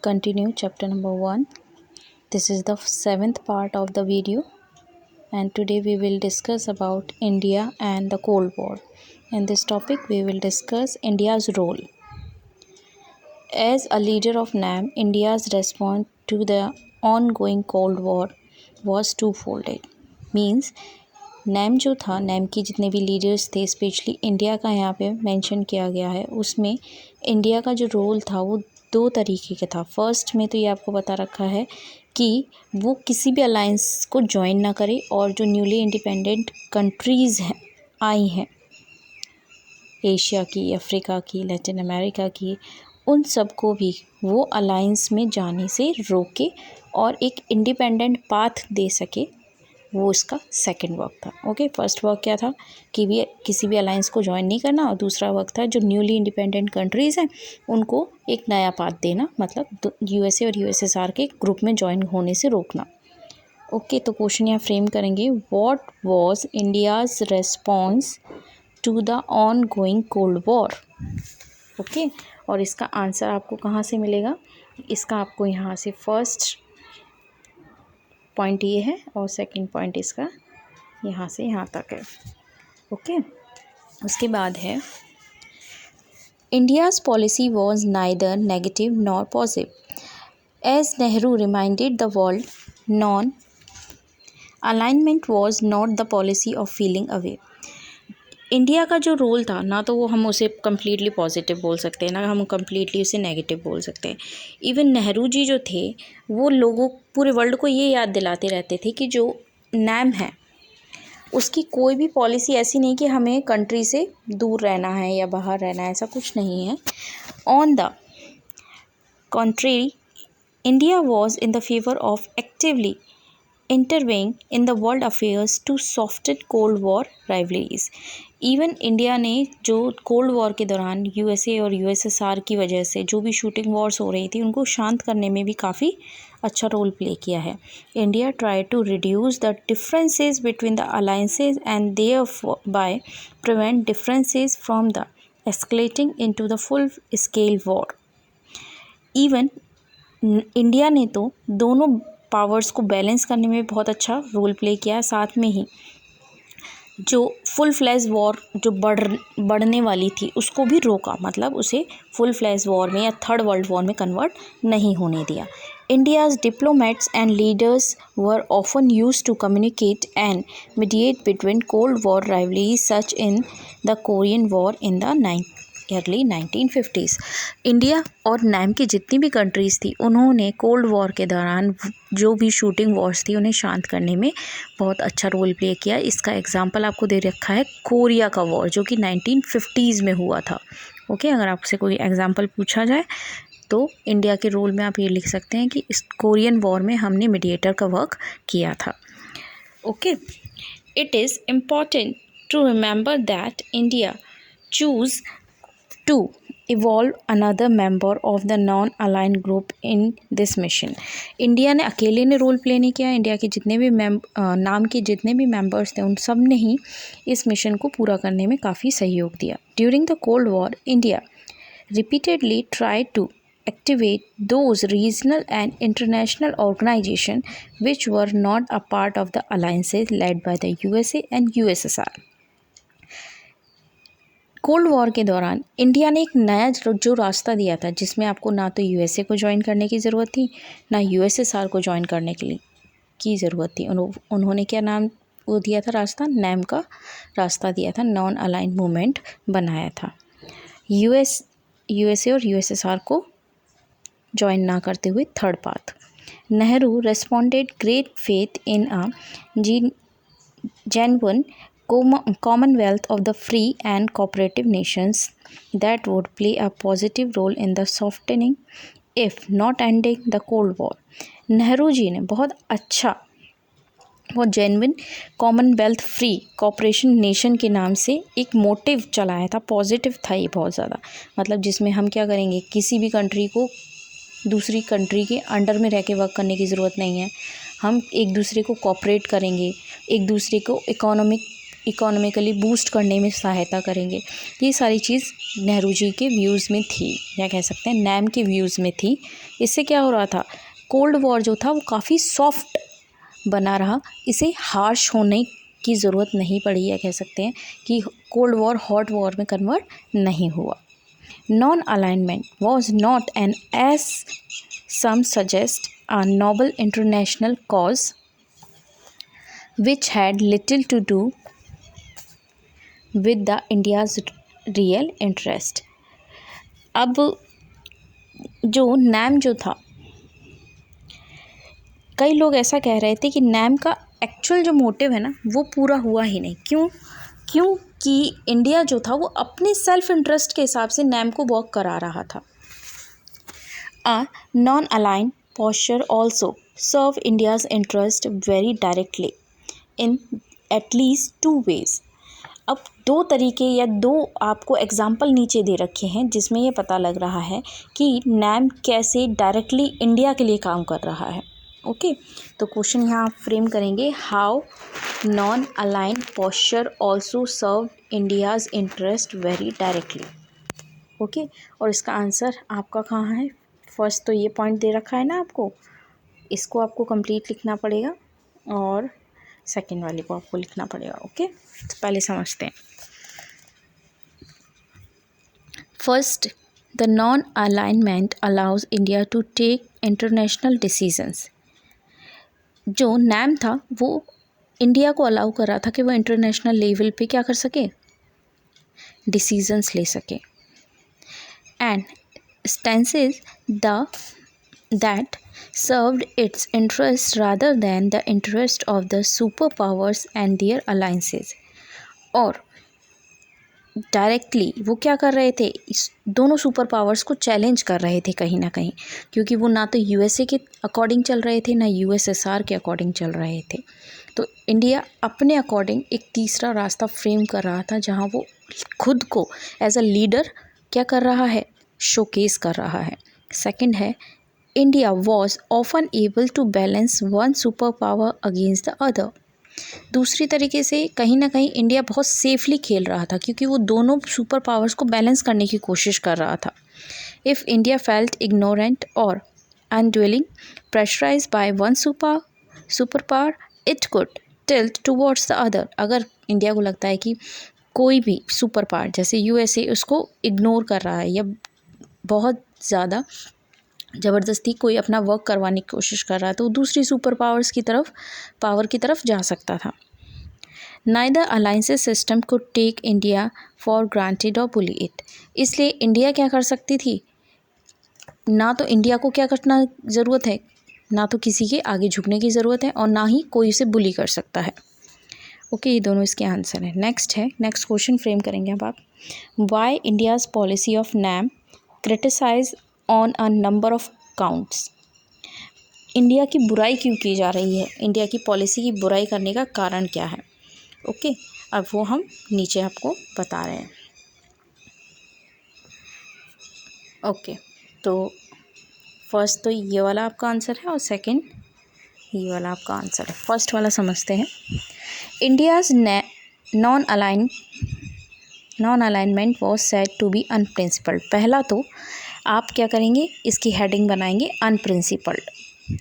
continue chapter number 1. This is the seventh part of the video, and today we will discuss about India and the Cold War. In this topic we will discuss India's role. As a leader of NAM, India's response to the ongoing Cold War was twofold. Means NAM जो था, NAM की जितने भी leaders थे, specially India का यहाँ पे mention किया गया है, उसमें इंडिया का जो रोल था वो दो तरीके का था। फर्स्ट में तो ये आपको बता रखा है कि वो किसी भी अलायंस को ज्वाइन ना करे और जो न्यूली इंडिपेंडेंट कंट्रीज़ हैं आई हैं एशिया की, अफ्रीका की, लैटिन अमेरिका की, उन सबको भी वो अलायंस में जाने से रोके और एक इंडिपेंडेंट पाथ दे सके, वो इसका सेकंड वर्क था। ओके, फर्स्ट वर्क क्या था कि भी किसी भी अलायंस को ज्वाइन नहीं करना, और दूसरा वर्क था जो न्यूली इंडिपेंडेंट कंट्रीज़ हैं उनको एक नया पाथ देना, मतलब यूएसए और यूएसएसआर के ग्रुप में ज्वाइन होने से रोकना। ओके, तो क्वेश्चन यहाँ फ्रेम करेंगे, what was India's response to the ongoing cold war. Okay, और इसका आंसर आपको कहाँ से मिलेगा, इसका आपको यहाँ से फर्स्ट पॉइंट ये है और सेकंड पॉइंट इसका यहाँ से यहाँ तक है। ओके, उसके बाद है India's policy was neither negative nor positive as Nehru reminded the world non alignment was not the policy of feeling away. India का जो रोल था ना, तो वो हम उसे कम्प्लीटली पॉजिटिव बोल सकते हैं, ना हम कम्प्लीटली उसे नेगेटिव बोल सकते हैं। इवन नेहरू जी जो थे वो लोगों, पूरे वर्ल्ड को ये याद दिलाते रहते थे कि जो नैम है उसकी कोई भी पॉलिसी ऐसी नहीं कि हमें कंट्री से दूर रहना है या बाहर रहना है, ऐसा कुछ नहीं है। On the contrary, India was in the favour of actively intervening in the world affairs to soften Cold War rivalries. Even India ने जो कोल्ड वॉर के दौरान यूएसए और यूएसएसआर की वजह से जो भी शूटिंग वॉर्स हो रही थी उनको शांत करने में भी काफ़ी अच्छा रोल प्ले किया है। India try to reduce the differences between the alliances and thereby prevent differences from the escalating into the full scale war. Even India ने तो दोनों पावर्स को बैलेंस करने में बहुत अच्छा रोल प्ले किया, साथ में ही जो फुल फ्लैश वॉर जो बढ़ने वाली थी उसको भी रोका, मतलब उसे फुल फ्लैश वॉर में या थर्ड वर्ल्ड वॉर में कन्वर्ट नहीं होने दिया। India's diplomats and leaders were often used to communicate and mediate between cold war rivalries such in the Korean war in the early 1950s। India और NAM की जितनी भी कंट्रीज़ थी उन्होंने कोल्ड वॉर के दौरान जो भी शूटिंग वॉर्स थी उन्हें शांत करने में बहुत अच्छा रोल प्ले किया। इसका एग्जांपल आपको दे रखा है कोरिया का वॉर, जो कि 1950s में हुआ था। ओके, अगर आपसे कोई एग्जांपल पूछा जाए तो इंडिया के रोल में आप ये लिख सकते हैं कि इस कोरियन वॉर में हमने मीडिएटर का वर्क किया था। Okay, it is important to remember that India chose to evolve another member of the non-aligned group in this mission. India ने अकेले ने रोल प्ले नहीं किया, इंडिया के जितने भी नाम के जितने भी मेंबर्स थे उन सब ने ही इस मिशन को पूरा करने में काफ़ी सहयोग दिया। During the cold war, India repeatedly tried to activate those regional and international organizations which were not a part of the alliances led by the USA and USSR. Cold war के दौरान India ने एक नया जो रास्ता दिया था, जिसमें आपको ना तो यूएसए को ज्वाइन करने की ज़रूरत थी ना यूएसएसआर को ज्वाइन करने की ज़रूरत थी। उन्होंने क्या नाम वो दिया था, रास्ता नैम का रास्ता दिया था, नॉन अलाइंड मूवमेंट बनाया था। यूएसए और यूएसएसआर को ज्वाइन ना करते हुए third path. Nehru responded great faith in a genuine commonwealth of the free and cooperative nations that would play a positive role in the softening if not ending the Cold War. Nehru ji ने बहुत अच्छा वो genuine commonwealth free cooperation nation के नाम से एक motive चलाया था, पॉजिटिव था ये बहुत ज़्यादा, मतलब जिसमें हम क्या करेंगे, किसी भी कंट्री को दूसरी कंट्री के अंडर में रह के वर्क करने की ज़रूरत नहीं है, हम एक दूसरे को कोऑपरेट करेंगे, एक दूसरे को इकोनॉमिक इकोनॉमिकली बूस्ट करने में सहायता करेंगे। ये सारी चीज़ नेहरू जी के व्यूज़ में थी, या कह सकते हैं नैम के व्यूज़ में थी। इससे क्या हो रहा था, कोल्ड वॉर जो था वो काफ़ी सॉफ्ट बना रहा, इसे हार्श होने की ज़रूरत नहीं पड़ी, या कह सकते हैं कि कोल्ड वॉर हॉट वॉर में कन्वर्ट नहीं हुआ। Non alignment was not an as some suggest a noble international cause which had little to do with the India's real interest। अब जो नैम जो था, कई लोग ऐसा कह रहे थे कि नैम का एक्चुअल जो मोटिव है ना वो पूरा हुआ ही नहीं। क्योंकि इंडिया जो था वो अपने सेल्फ इंटरेस्ट के हिसाब से नैम को वर्क करा रहा था। A non-aligned posture also serve India's interest very directly in at least two ways। अब दो तरीके या दो आपको एग्जाम्पल नीचे दे रखे हैं जिसमें ये पता लग रहा है कि नैम कैसे डायरेक्टली इंडिया के लिए काम कर रहा है। ओके, तो क्वेश्चन यहाँ आप फ्रेम करेंगे, how non aligned posture also serve India's interest very directly. Okay, और इसका आंसर आपका कहाँ है? फर्स्ट तो ये पॉइंट दे रखा है ना आपको, इसको आपको कंप्लीट लिखना पड़ेगा और सेकंड वाले को आपको लिखना पड़ेगा। ओके, तो पहले समझते हैं। First, the non alignment allows India to take international decisions. जो नैम था वो इंडिया को अलाउ कर रहा था कि वो इंटरनेशनल लेवल पे क्या कर सके, डिसीजंस ले सके। And stances that served its interest rather than the interest of the superpowers and their alliances। और डायरेक्टली वो क्या कर रहे थे, इस दोनों सुपर पावर्स को चैलेंज कर रहे थे कहीं ना कहीं, क्योंकि वो ना तो यूएसए के अकॉर्डिंग चल रहे थे ना यूएसएसआर के अकॉर्डिंग चल रहे थे। तो इंडिया अपने अकॉर्डिंग एक तीसरा रास्ता फ्रेम कर रहा था जहाँ वो खुद को एज अ लीडर क्या कर रहा है, शोकेस कर रहा है। सेकंड है, India was often able to balance one super power against the other. दूसरी तरीके से कहीं ना कहीं इंडिया बहुत सेफली खेल रहा था क्योंकि वो दोनों सुपर पावर्स को बैलेंस करने की कोशिश कर रहा था। इफ़ इंडिया फेल्ट इग्नोरेंट और unduly pressurise by one super power it could tilt towards the other. अगर इंडिया को लगता है कि कोई भी सुपर पावर जैसे यूएसए उसको इग्नोर कर रहा है या बहुत ज़्यादा ज़बरदस्ती कोई अपना वर्क करवाने की कोशिश कर रहा है, तो दूसरी सुपर पावर्स की तरफ जा सकता था। Neither alliances system could take India for granted और बुली इट। इसलिए इंडिया क्या कर सकती थी, ना तो इंडिया को क्या करना ज़रूरत है, ना तो किसी के आगे झुकने की ज़रूरत है और ना ही कोई उसे बुली कर सकता है। ओके, ये दोनों इसके आंसर हैं। नेक्स्ट क्वेश्चन फ्रेम करेंगे अब आप, why India's policy of NAM criticise on a number of counts. India की बुराई क्यों की जा रही है, इंडिया की पॉलिसी की बुराई करने का कारण क्या है। ओके, अब वो हम नीचे आपको बता रहे हैं। ओके, तो फर्स्ट तो ये वाला आपका आंसर है और सेकंड ये वाला आपका आंसर है। फर्स्ट वाला समझते हैं। India's non alignment was said to be unprincipled. पहला तो आप क्या करेंगे, इसकी हेडिंग बनाएंगे अनप्रिंसिपल्ड।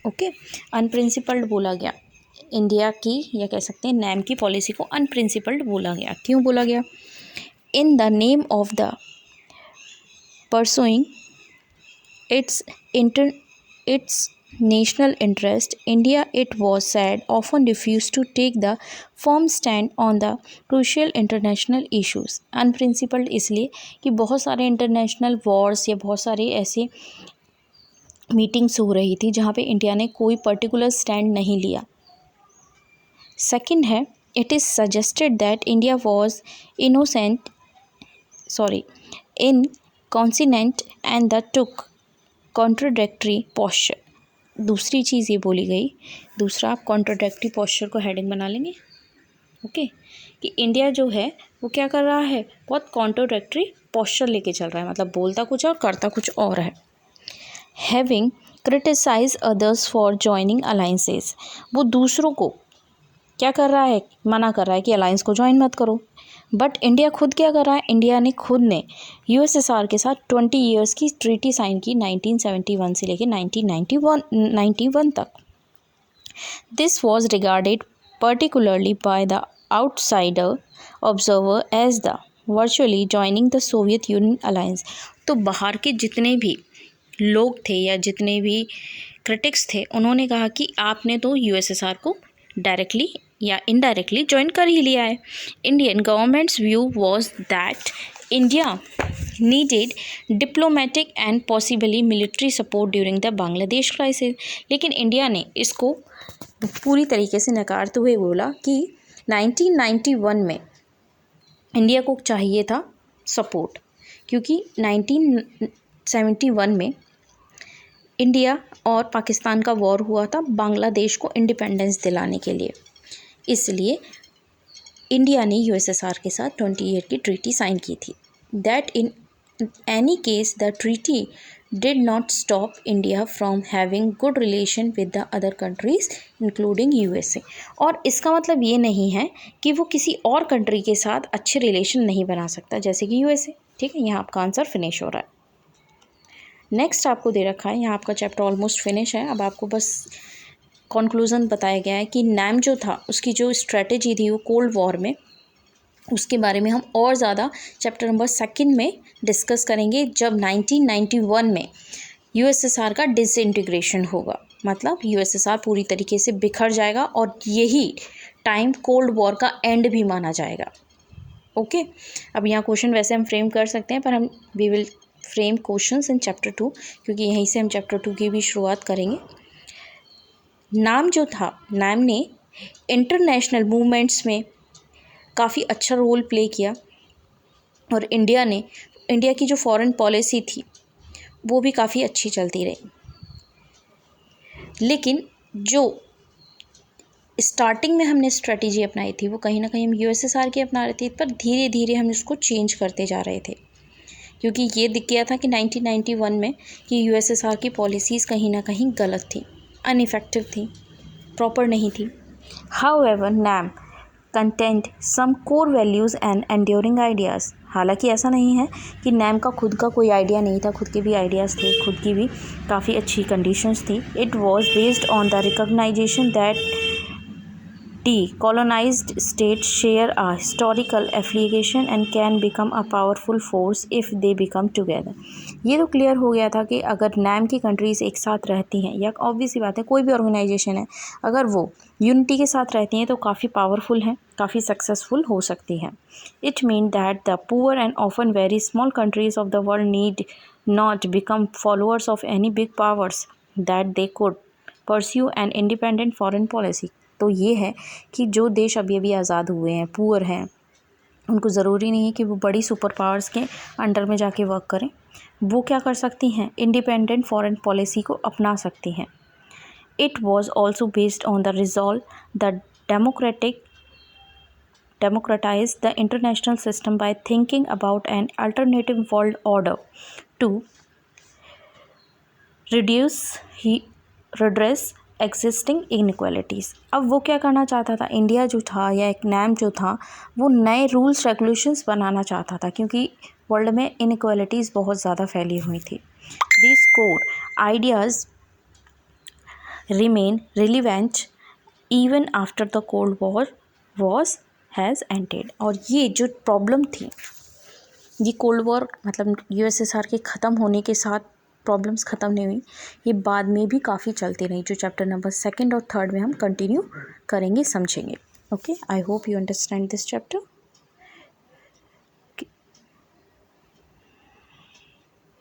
ओके, अनप्रिंसिपल्ड बोला गया इंडिया की, या कह सकते हैं नैम की पॉलिसी को अनप्रिंसिपल्ड बोला गया। क्यों बोला गया? In the name of the pursuing it's national interest, India, it was said, often refused to take the firm stand on the crucial international issues। Unprincipled इसलिए कि बहुत सारे इंटरनेशनल वॉर्स या बहुत सारे ऐसे मीटिंग्स हो रही थी जहाँ पे इंडिया ने कोई पर्टिकुलर स्टैंड नहीं लिया। सेकंड है, it is suggested that India was inconsistent and the took contradictory posture. दूसरी चीज़ ये बोली गई, दूसरा आप कॉन्ट्रोडक्टरी पोस्चर को हेडिंग बना लेंगे। ओके, कि इंडिया जो है वो क्या कर रहा है, बहुत कॉन्ट्रोडक्टरी पोस्चर लेके चल रहा है, मतलब बोलता कुछ और करता कुछ और है। Having criticise others for joining alliances, वो दूसरों को क्या कर रहा है, मना कर रहा है कि अलायंस को ज्वाइन मत करो। बट इंडिया खुद क्या कर रहा है, इंडिया ने खुद ने यूएसएसआर के साथ 20 ईयर्स की ट्रीटी साइन की 1971 से लेकर 1991 तक। This was regarded particularly by the outsider observer as the virtually joining the Soviet Union alliance। तो बाहर के जितने भी लोग थे या जितने भी क्रिटिक्स थे, उन्होंने कहा कि आपने तो यूएसएसआर को डायरेक्टली या इनडायरेक्टली ज्वाइन कर ही लिया है। Indian governments view was that India needed diplomatic and possibly military support during the Bangladesh crisis. लेकिन इंडिया ने इसको पूरी तरीके से नकारते हुए बोला कि 1991 में इंडिया को चाहिए था सपोर्ट, क्योंकि 1971 में इंडिया और पाकिस्तान का वॉर हुआ था बांग्लादेश को इंडिपेंडेंस दिलाने के लिए। इसलिए इंडिया ने यूएसएसआर के साथ 20 ईयर की ट्रीटी साइन की थी। That in any case the treaty did not stop India from having good relation with the other countries including USA। और इसका मतलब ये नहीं है कि वो किसी और कंट्री के साथ अच्छे रिलेशन नहीं बना सकता, जैसे कि USA। ठीक है, यहाँ आपका आंसर फिनिश हो रहा है। नेक्स्ट आपको दे रखा है, यहाँ आपका चैप्टर ऑलमोस्ट फिनिश है। अब आपको बस कंक्लूजन बताया गया है कि नैम जो था उसकी जो स्ट्रेटेजी थी वो कोल्ड वॉर में, उसके बारे में हम और ज़्यादा चैप्टर नंबर 2 में डिस्कस करेंगे, जब 1991 में यूएसएसआर का डिसइंटीग्रेशन होगा। मतलब यूएसएसआर पूरी तरीके से बिखर जाएगा और यही टाइम कोल्ड वॉर का एंड भी माना जाएगा। ओके, अब यहाँ क्वेश्चन वैसे हम फ्रेम कर सकते हैं, पर हम we will frame questions in chapter 2, क्योंकि यहीं से हम चैप्टर 2 की भी शुरुआत करेंगे। नाम जो था, नाम ने इंटरनेशनल मूवमेंट्स में काफ़ी अच्छा रोल प्ले किया और इंडिया की जो फॉरेन पॉलिसी थी वो भी काफ़ी अच्छी चलती रही। लेकिन जो स्टार्टिंग में हमने स्ट्रेटजी अपनाई थी वो कहीं ना कहीं हम यूएसएसआर की अपना रहे थे, पर धीरे धीरे हम इसको चेंज करते जा रहे थे, क्योंकि ये दिख गया था कि 1991 में कि यूएसएसआर की पॉलिसीज़ कहीं ना कहीं गलत थी, अनइफेक्टिव थी, प्रॉपर नहीं थी। However NAM content some core values and enduring ideas. हालांकि ऐसा नहीं है कि नैम का खुद का कोई आइडिया नहीं था, खुद के भी आइडियाज़ थे, खुद की भी काफ़ी अच्छी कंडीशंस थी। It was based on the recognition that colonized states share a historical affiliation and can become a powerful force if they become together। ये तो क्लियर हो गया था कि अगर नैम की कंट्रीज़ एक साथ रहती हैं, या ऑब्वियस सी बात है कोई भी ऑर्गेनाइजेशन है, अगर वो यूनिटी के साथ रहती हैं तो काफ़ी पावरफुल हैं, काफ़ी सक्सेसफुल हो सकती हैं। It mean that the poor and often very small countries of the world need not become followers of any big powers that they could pursue an independent foreign policy. तो ये है कि जो देश अभी अभी आज़ाद हुए हैं, पुअर हैं, उनको ज़रूरी नहीं है कि वो बड़ी सुपर पावर्स के अंडर में जाके वर्क करें। वो क्या कर सकती हैं, इंडिपेंडेंट फॉरेन पॉलिसी को अपना सकती हैं। It was also based on the resolve the democratize the international system by thinking about an alternative world order to redress existing inequalities. अब वो क्या करना चाहता था, इंडिया जो था या एक नैम जो था वो नए रूल्स रेगुलेशंस बनाना चाहता था, क्योंकि वर्ल्ड में इनइक्वालिटीज़ बहुत ज़्यादा फैली हुई थी। These core ideas remain relevant even after the cold war was has ended. और ये जो प्रॉब्लम थी, ये कोल्ड वॉर मतलब यूएसएसआर के ख़त्म होने के साथ प्रॉब्लम्स ख़त्म नहीं हुई, ये बाद में भी काफ़ी चलती रही, जो चैप्टर नंबर 2 और 3 में हम कंटिन्यू करेंगे, समझेंगे। Okay, I hope you understand this chapter.